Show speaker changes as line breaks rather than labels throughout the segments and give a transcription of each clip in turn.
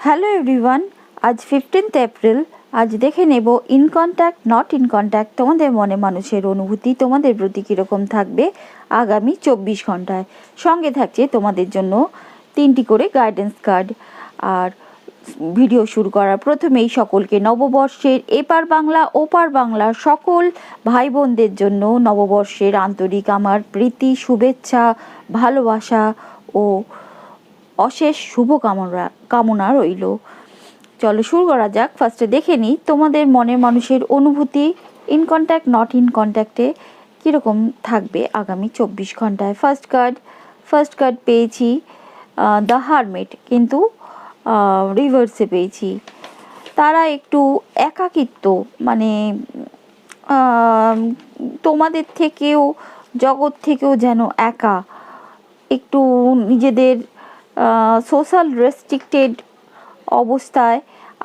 Hello everyone, আজ 15th April. আজ দেখে নেব in contact not in contact তোমাদের মনে মানুষের অনুভূতি তোমাদের প্রতি কীরকম থাকবে আগামী 24 ঘন্টায়। সঙ্গে থাকছে তোমাদের জন্য 3টি করে গাইডেন্স কার্ড। আর ভিডিও শুরু করার প্রথমেই সকলকে নববর্ষের এপার বাংলা ওপার বাংলার সকল ভাই বোনদের জন্য নববর্ষের আন্তরিক আমার প্রীতি, শুভেচ্ছা, ভালোবাসা ও অশেষ কামনা রইল। চলো শুরু করা যাক। ফার্স্টে দেখে নিই তোমাদের মনের মানুষের অনুভূতি ইন কন্ট্যাক্ট নট ইন কন্ট্যাক্টে কীরকম থাকবে আগামী 24 ঘন্টায়। ফার্স্ট কার্ড পেয়েছি দ্য হারমিট, কিন্তু রিভার্সে পেয়েছি। তারা একটু একাকিত্ব, মানে তোমাদের থেকেও জগৎ থেকেও যেন একা, একটু নিজেদের সোশ্যাল রেস্ট্রিক্টেড অবস্থায়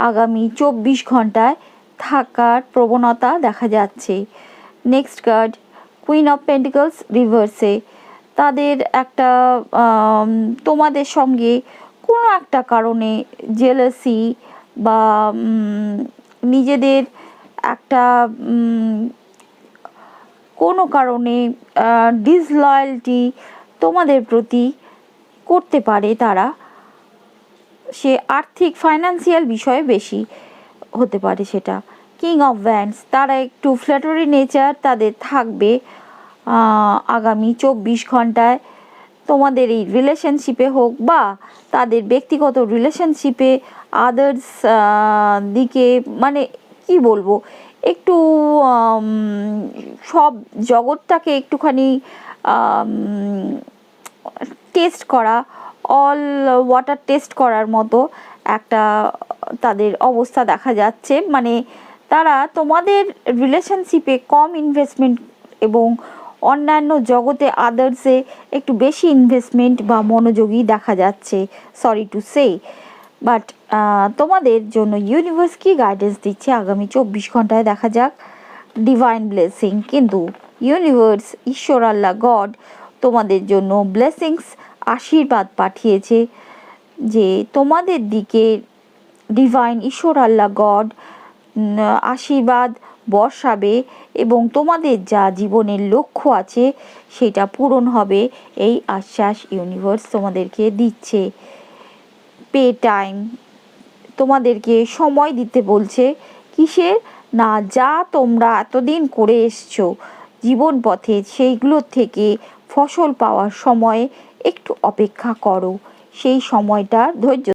আগামী 24 ঘন্টায় থাকার প্রবণতা দেখা যাচ্ছে। Next card queen of pentacles রিভার্সে। তাদের একটা তোমাদের সঙ্গে কোনো একটা কারণে জেলাসি বা নিজেদের একটা কোনো কারণে ডিসলয়্যালটি তোমাদের প্রতি করতে পারে। তারা সে আর্থিক ফাইন্যান্সিয়াল বিষয়ে বেশি হতে পারে সেটা। কিং অফ ভ্যান্ডস, তারা একটু ফ্ল্যাটারি নেচার তাদের থাকবে আগামী 24 ঘন্টায়। তোমাদের এই রিলেশনশিপে হোক বা তাদের ব্যক্তিগত রিলেশনশিপে আদার্স দিকে, মানে কি বলবো, একটু সব জগৎটাকে একটুখানি টেস্ট করা, অল ওয়াটার টেস্ট করার মতো একটা তাদের অবস্থা দেখা যাচ্ছে। মানে তারা তোমাদের রিলেশনশিপে কম ইনভেস্টমেন্ট এবং অন্যান্য জগতে আদার্সে একটু বেশি ইনভেস্টমেন্ট বা মনোযোগী দেখা যাচ্ছে, সরি টু সে। বাট তোমাদের জন্য ইউনিভার্স কি গাইডেন্স দিচ্ছে আগামী 24 ঘন্টায় দেখা যাক। ডিভাইন ব্লেসিং, কিন্তু ইউনিভার্স, ঈশ্বর, আল্লাহ, গড তোমাদের জন্য ব্লেসিংস, আশীর্বাদ পাঠিয়েছে যে তোমাদের দিকে ডিভাইন ঈশ্বর, আল্লাহ, গড আশীর্বাদ বর্ষাবে এবং তোমাদের যা জীবনের লক্ষ্য আছে সেটা পূরণ হবে, এই আশ্বাস ইউনিভার্স তোমাদেরকে দিচ্ছে। পে টাইম, তোমাদেরকে সময় দিতে বলছে। কিসের না, যা তোমরা এতদিন করে এসছো জীবন পথে, সেইগুলোর থেকে ফসল পাওয়ার সময়ে একটু অপেক্ষা করো, সেই সময়টা ধৈর্য